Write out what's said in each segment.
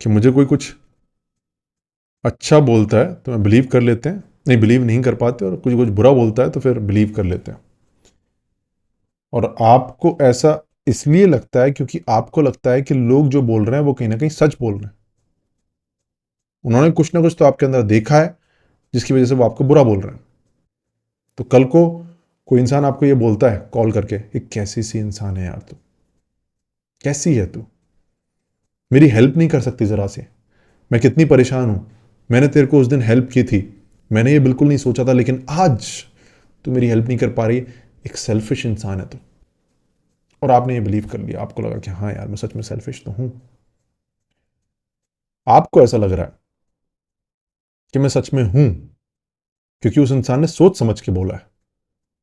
कि मुझे कोई कुछ अच्छा बोलता है तो मैं बिलीव कर लेते हैं, नहीं बिलीव नहीं कर पाते, और कुछ कुछ बुरा बोलता है तो फिर बिलीव कर लेते हैं। और आपको ऐसा इसलिए लगता है क्योंकि आपको लगता है कि लोग जो बोल रहे हैं वो कहीं ना कहीं सच बोल रहे हैं। उन्होंने कुछ ना कुछ तो आपके अंदर देखा है जिसकी वजह से वो आपको बुरा बोल रहे हैं। तो कल को कोई इंसान आपको ये बोलता है कॉल करके, ये कैसी सी इंसान है यार तू, कैसी है तू, मेरी हेल्प नहीं कर सकती जरा से, मैं कितनी परेशान हूं, मैंने तेरे को उस दिन हेल्प की थी, मैंने ये बिल्कुल नहीं सोचा था, लेकिन आज तू मेरी हेल्प नहीं कर पा रही, एक सेल्फिश इंसान है तू। और आपने ये बिलीव कर लिया, आपको लगा कि हाँ यार मैं सच में सेल्फिश तो हूं। आपको ऐसा लग रहा है कि मैं सच में हूं क्योंकि उस इंसान ने सोच समझ के बोला है,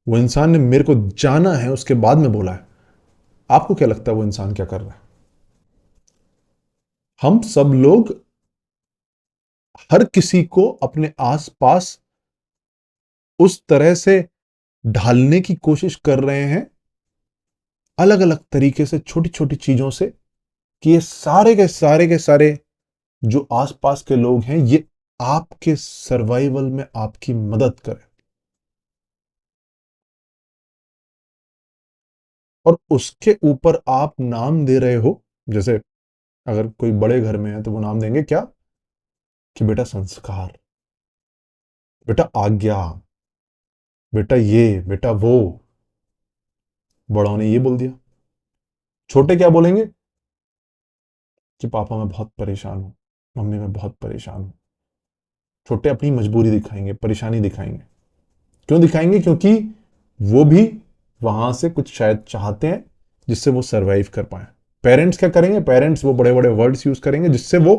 वो इंसान ने मेरे को जाना है उसके बाद में बोला है। आपको क्या लगता है वो इंसान क्या कर रहा है? हम सब लोग हर किसी को अपने आसपास उस तरह से ढालने की कोशिश कर रहे हैं, अलग अलग तरीके से, छोटी छोटी चीजों से, कि ये सारे के सारे जो आसपास के लोग हैं ये आपके सर्वाइवल में आपकी मदद करें। और उसके ऊपर आप नाम दे रहे हो, जैसे अगर कोई बड़े घर में है तो वो नाम देंगे क्या, कि बेटा संस्कार, बेटा आज्ञा, बेटा ये, बेटा वो, बड़ों ने ये बोल दिया। छोटे क्या बोलेंगे, कि पापा मैं बहुत परेशान हूं, मम्मी मैं बहुत परेशान हूं। छोटे अपनी मजबूरी दिखाएंगे, परेशानी दिखाएंगे। क्यों दिखाएंगे? क्योंकि वो भी वहां से कुछ शायद चाहते हैं जिससे वो सरवाइव कर पाए। पेरेंट्स क्या करेंगे, पेरेंट्स वो बड़े बड़े वर्ड्स यूज करेंगे जिससे वो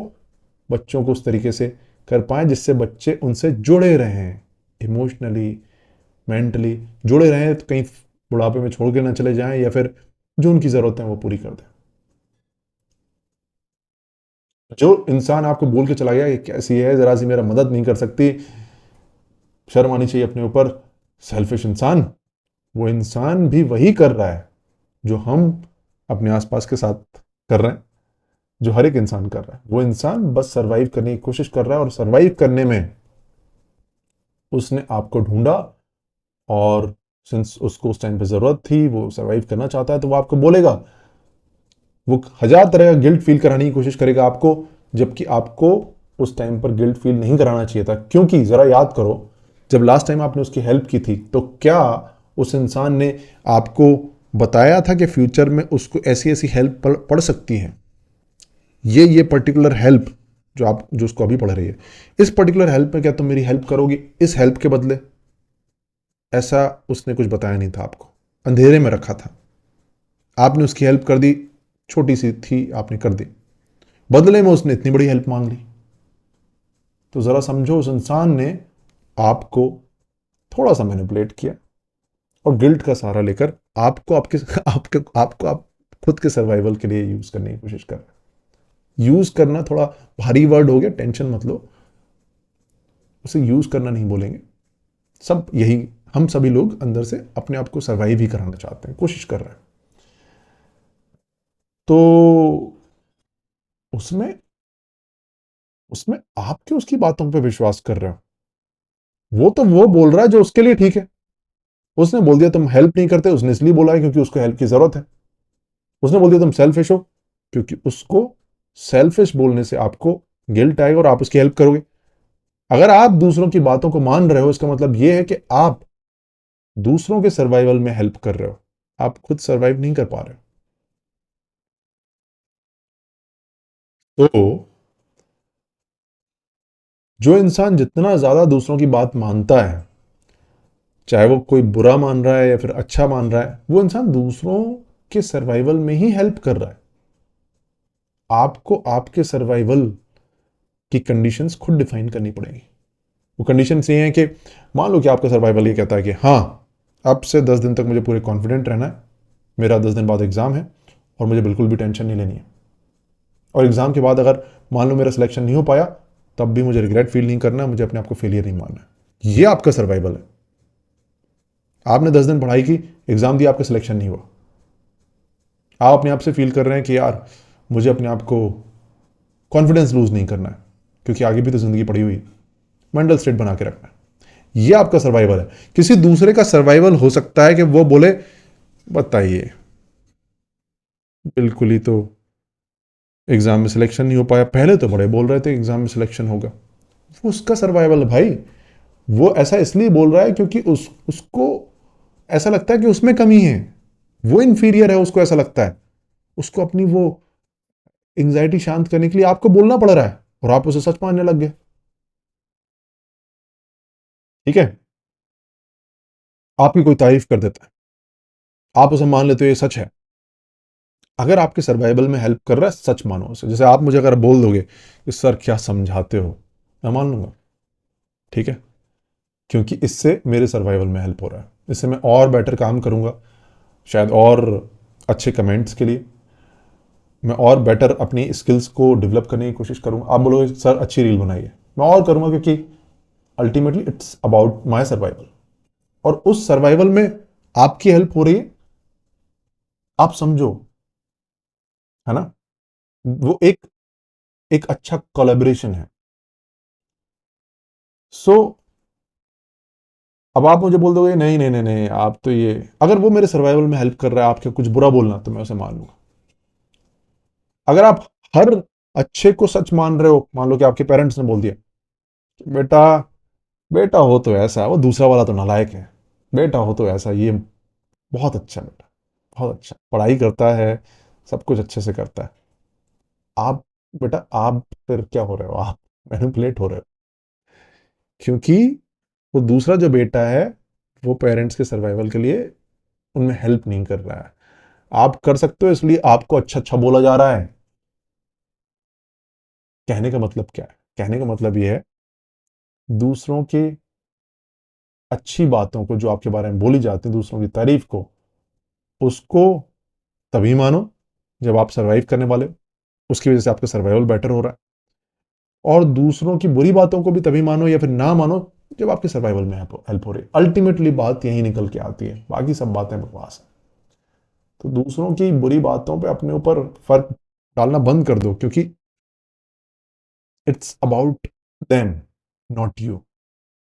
बच्चों को उस तरीके से कर पाए जिससे बच्चे उनसे जुड़े रहें, इमोशनली, मेंटली जुड़े रहें, तो कहीं बुढ़ापे में छोड़ के ना चले जाएं, या फिर जो उनकी जरूरत है वो पूरी कर दें। जो इंसान आपको बोल के चला गया कि कैसी है, जरा सी मेरा मदद नहीं कर सकती, शर्म आनी चाहिए अपने ऊपर, सेल्फिश इंसान, वो इंसान भी वही कर रहा है जो हम अपने आसपास के साथ कर रहे हैं, जो हर एक इंसान कर रहा है। वो इंसान बस सरवाइव करने की कोशिश कर रहा है, और सरवाइव करने में उसने आपको ढूंढा, और सिंस उसको उस टाइम पे जरूरत थी, वो सरवाइव करना चाहता है, तो वो आपको बोलेगा, वो हजार तरह का गिल्ट फील कराने की कोशिश करेगा आपको, जबकि आपको उस टाइम पर गिल्ट फील नहीं कराना चाहिए था। क्योंकि जरा याद करो, जब लास्ट टाइम आपने उसकी हेल्प की थी तो क्या उस इंसान ने आपको बताया था कि फ्यूचर में उसको ऐसी ऐसी हेल्प पड़ सकती है, ये पर्टिकुलर हेल्प जो उसको अभी पढ़ रही है, इस पर्टिकुलर हेल्प में क्या तुम मेरी हेल्प करोगी इस हेल्प के बदले? ऐसा उसने कुछ बताया नहीं था आपको, अंधेरे में रखा था। आपने उसकी हेल्प कर दी, छोटी सी थी आपने कर दी, बदले में उसने इतनी बड़ी हेल्प मांग ली। तो जरा समझो, उस इंसान ने आपको थोड़ा सा मैनिपुलेट किया, और गिल्ट का सहारा लेकर आपको आपके आपके आपको आप खुद के सर्वाइवल के लिए यूज करने की कोशिश कर रहे हैं। यूज करना थोड़ा भारी वर्ड हो गया, टेंशन मत लो, उसे यूज करना नहीं बोलेंगे। सब यही, हम सभी लोग अंदर से अपने आप को सर्वाइव ही कराना चाहते हैं, कोशिश कर रहे हैं। तो उसमें उसमें आप क्यों उसकी बातों पे विश्वास कर रहे हो? वो तो वो बोल रहा है जो उसके लिए ठीक है। उसने बोल दिया तुम हेल्प नहीं करते, उसने इसलिए बोला है क्योंकि उसको हेल्प की जरूरत है। उसने बोल दिया तुम सेल्फिश हो, क्योंकि उसको सेल्फिश बोलने से आपको गिल्ट आएगा और आप उसकी हेल्प करोगे। अगर आप दूसरों की बातों को मान रहे हो, इसका मतलब यह है कि आप दूसरों के सर्वाइवल में हेल्प कर रहे हो, आप खुद सर्वाइव नहीं कर पा रहे हो। तो जो इंसान जितना ज्यादा दूसरों की बात मानता है, चाहे वो कोई बुरा मान रहा है या फिर अच्छा मान रहा है, वो इंसान दूसरों के सर्वाइवल में ही हेल्प कर रहा है। आपको आपके सर्वाइवल की कंडीशंस खुद डिफाइन करनी पड़ेगी। वो कंडीशंस ये हैं कि मान लो कि आपका सर्वाइवल ये कहता है कि हाँ, अब से 10 दिन तक मुझे पूरे कॉन्फिडेंट रहना है, मेरा 10 दिन बाद एग्जाम है, और मुझे बिल्कुल भी टेंशन नहीं लेनी है। और एग्जाम के बाद अगर मान लो मेरा सिलेक्शन नहीं हो पाया, तब भी मुझे रिग्रेट फील नहीं करना, मुझे अपने आप को फेलियर नहीं मानना है। ये आपका सर्वाइवल है। आपने 10 दिन पढ़ाई की, एग्जाम दिया, आपका सिलेक्शन नहीं हुआ, आप अपने आप से फील कर रहे हैं कि यार मुझे अपने आप को कॉन्फिडेंस लूज नहीं करना है, क्योंकि आगे भी तो जिंदगी पड़ी हुई है। मेंटल स्टेट बना के रखना है, ये आपका सर्वाइवल है। किसी दूसरे का सर्वाइवल हो सकता है कि वो बोले बताइए बिल्कुल ही तो एग्जाम में सिलेक्शन नहीं हो पाया, पहले तो बड़े बोल रहे थे एग्जाम में सिलेक्शन होगा। वो उसका सर्वाइवल है भाई। वो ऐसा इसलिए बोल रहा है क्योंकि उसको ऐसा लगता है कि उसमें कमी है, वो इंफीरियर है, उसको ऐसा लगता है। उसको अपनी वो एंग्जाइटी शांत करने के लिए आपको बोलना पड़ रहा है, और आप उसे सच मानने लग गए। ठीक है, आपकी कोई तारीफ कर देता है, आप उसे मान लेते हो ये सच है। अगर आपके सर्वाइवल में हेल्प कर रहा है, सच मानो उसे। जैसे आप मुझे अगर बोल दोगे कि सर क्या समझाते हो, मैं मान लूंगा। ठीक है, क्योंकि इससे मेरे सर्वाइवल में हेल्प हो रहा है, इससे मैं और बेटर काम करूंगा, शायद और अच्छे कमेंट्स के लिए मैं और बेटर अपनी स्किल्स को डेवलप करने की कोशिश करूंगा। आप बोलोगे सर अच्छी रील बनाइए, मैं और करूंगा, क्योंकि ultimately it's about my survival. और उस सर्वाइवल में आपकी हेल्प हो रही है, आप समझो, है ना। वो एक एक अच्छा कोलैबोरेशन है। सो अब आप मुझे बोल दोगे नहीं नहीं नहीं नहीं, आप तो ये, अगर वो मेरे सर्वाइवल में हेल्प कर रहा है आपके कुछ बुरा बोलना, तो मैं उसे मान लूंगा। अगर आप हर अच्छे को सच मान रहे हो, मान लो कि आपके पेरेंट्स ने बोल दिया बेटा, बेटा हो तो ऐसा, वो दूसरा वाला तो नालायक है, बेटा हो तो ऐसा, ये बहुत अच्छा बेटा, बहुत अच्छा पढ़ाई करता है, सब कुछ अच्छे से करता है। आप, बेटा आप फिर क्या हो रहे हो, आप मैनिपुलेट हो रहे हो, क्योंकि वो दूसरा जो बेटा है वो पेरेंट्स के सर्वाइवल के लिए उनमें हेल्प नहीं कर रहा है। आप कर सकते हो, इसलिए आपको अच्छा अच्छा बोला जा रहा है। कहने का मतलब क्या है? कहने का मतलब ये है, दूसरों की अच्छी बातों को जो आपके बारे में बोली जाती है, दूसरों की तारीफ को, उसको तभी मानो जब आप सरवाइव करने वाले हो, उसकी वजह से आपका सर्वाइवल बेटर हो रहा है। और दूसरों की बुरी बातों को भी तभी मानो या फिर ना मानो जब आपके सर्वाइवल में हेल्प हो रही है। अल्टीमेटली बात यही निकल के आती है, बाकी सब बातें बकवास है। तो दूसरों की बुरी बातों पे अपने ऊपर फर्क डालना बंद कर दो, क्योंकि it's about them, not you.